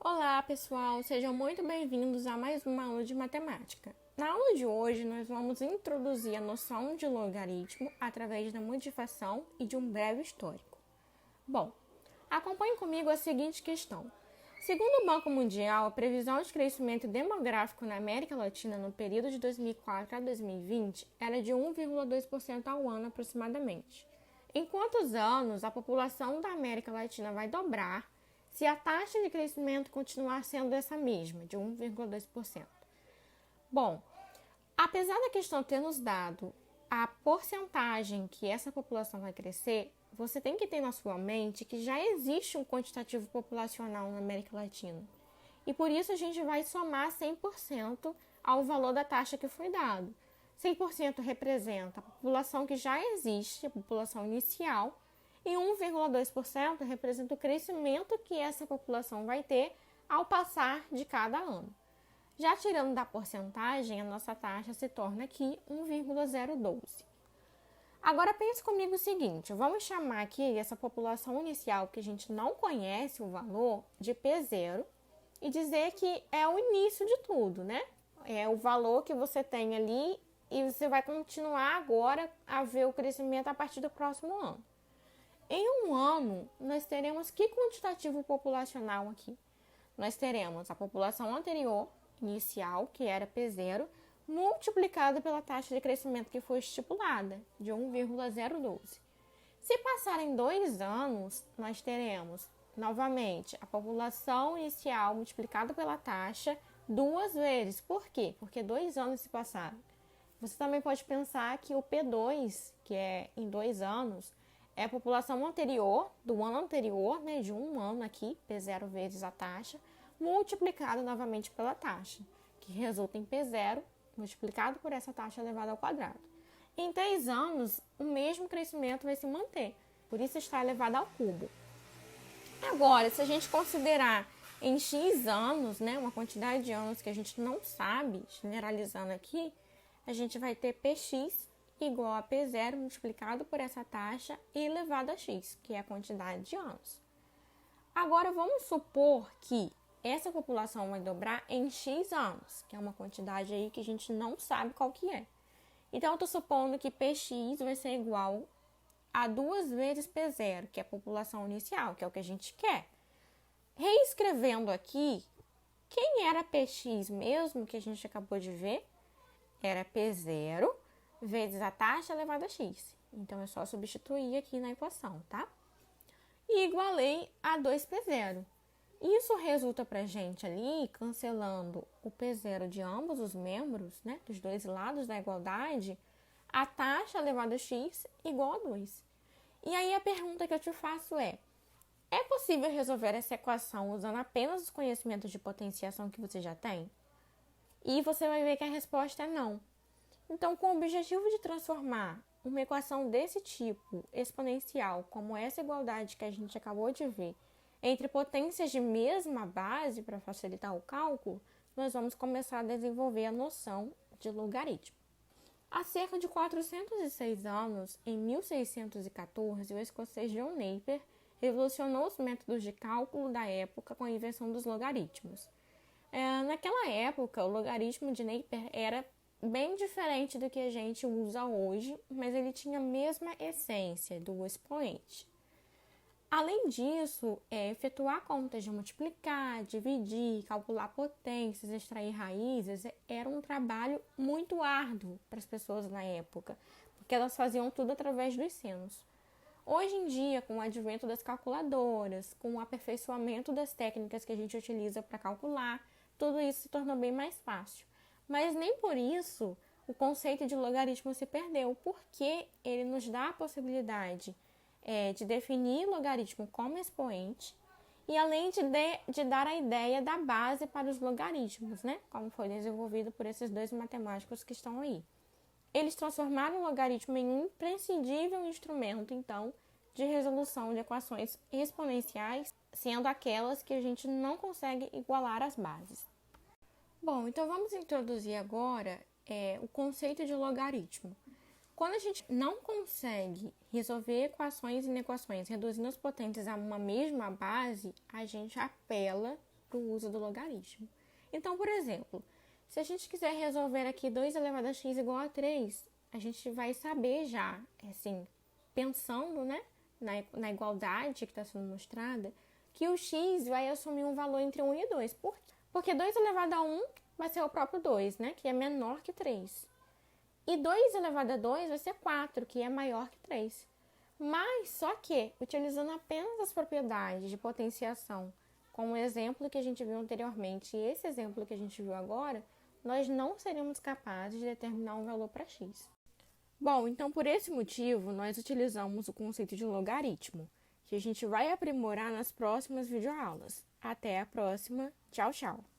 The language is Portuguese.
Olá, pessoal! Sejam muito bem-vindos a mais uma aula de matemática. Na aula de hoje, nós vamos introduzir a noção de logaritmo através da modificação e de um breve histórico. Bom, acompanhe comigo a seguinte questão. Segundo o Banco Mundial, a previsão de crescimento demográfico na América Latina no período de 2004 a 2020 era de 1,2% ao ano aproximadamente. Em quantos anos a população da América Latina vai dobrar se a taxa de crescimento continuar sendo essa mesma, de 1,2%? Bom, apesar da questão ter nos dado a porcentagem que essa população vai crescer, você tem que ter na sua mente que já existe um quantitativo populacional na América Latina. E por isso a gente vai somar 100% ao valor da taxa que foi dado. 100% representa a população que já existe, a população inicial, e 1,2% representa o crescimento que essa população vai ter ao passar de cada ano. Já tirando da porcentagem, a nossa taxa se torna aqui 1,012. Agora pense comigo o seguinte, vamos chamar aqui essa população inicial que a gente não conhece o valor de P0 e dizer que é o início de tudo, né? É o valor que você tem ali e você vai continuar agora a ver o crescimento a partir do próximo ano. Em um ano, nós teremos que quantitativo populacional aqui? Nós teremos a população anterior, inicial, que era P0, multiplicado pela taxa de crescimento que foi estipulada, de 1,012. Se passarem 2 anos, nós teremos, novamente, a população inicial multiplicada pela taxa 2 vezes. Por quê? Porque 2 anos se passaram. Você também pode pensar que o P2, que é em 2 anos, é a população anterior, do ano anterior, né, de um ano aqui, P0 vezes a taxa, multiplicado novamente pela taxa, que resulta em P0 multiplicado por essa taxa elevada ao quadrado. Em 3 anos, o mesmo crescimento vai se manter, por isso está elevado ao cubo. Agora, se a gente considerar em X anos, né, uma quantidade de anos que a gente não sabe, generalizando aqui, a gente vai ter Px igual a P0 multiplicado por essa taxa e elevado a x, que é a quantidade de anos. Agora, vamos supor que essa população vai dobrar em x anos, que é uma quantidade aí que a gente não sabe qual que é. Então, eu estou supondo que Px vai ser igual a 2 vezes P0, que é a população inicial, que é o que a gente quer. Reescrevendo aqui, quem era Px mesmo, que a gente acabou de ver? Era P0 vezes a taxa elevada a x. Então, é só substituir aqui na equação, tá? E igualei a 2P0. Isso resulta pra gente ali, cancelando o P0 de ambos os membros, né, dos dois lados da igualdade, a taxa elevada a x igual a 2. E aí a pergunta que eu te faço é possível resolver essa equação usando apenas os conhecimentos de potenciação que você já tem? E você vai ver que a resposta é não. Então, com o objetivo de transformar uma equação desse tipo, exponencial, como essa igualdade que a gente acabou de ver, entre potências de mesma base para facilitar o cálculo, nós vamos começar a desenvolver a noção de logaritmo. Há cerca de 406 anos, em 1614, o escocês John Napier revolucionou os métodos de cálculo da época com a invenção dos logaritmos. Naquela época, o logaritmo de Napier era bem diferente do que a gente usa hoje, mas ele tinha a mesma essência do expoente. Além disso, efetuar contas de multiplicar, dividir, calcular potências, extrair raízes, era um trabalho muito árduo para as pessoas na época, porque elas faziam tudo através dos senos. Hoje em dia, com o advento das calculadoras, com o aperfeiçoamento das técnicas que a gente utiliza para calcular, tudo isso se tornou bem mais fácil. Mas nem por isso o conceito de logaritmo se perdeu, porque ele nos dá a possibilidade de definir logaritmo como expoente e além de dar a ideia da base para os logaritmos, né? Como foi desenvolvido por esses dois matemáticos que estão aí. Eles transformaram o logaritmo em um imprescindível instrumento, então, de resolução de equações exponenciais, sendo aquelas que a gente não consegue igualar às bases. Bom, então vamos introduzir agora o conceito de logaritmo. Quando a gente não consegue resolver equações e inequações reduzindo as potências a uma mesma base, a gente apela para o uso do logaritmo. Então, por exemplo, se a gente quiser resolver aqui 2 elevado a x igual a 3, a gente vai saber já, assim, pensando, né, na igualdade que está sendo mostrada, que o x vai assumir um valor entre 1 e 2. Por quê? Porque 2 elevado a 1 vai ser o próprio 2, né, que é menor que 3. E 2 elevado a 2 vai ser 4, que é maior que 3. Mas, só que, utilizando apenas as propriedades de potenciação, como o exemplo que a gente viu anteriormente e esse exemplo que a gente viu agora, nós não seremos capazes de determinar um valor para x. Bom, então por esse motivo, nós utilizamos o conceito de logaritmo, que a gente vai aprimorar nas próximas videoaulas. Até a próxima. Tchau, tchau!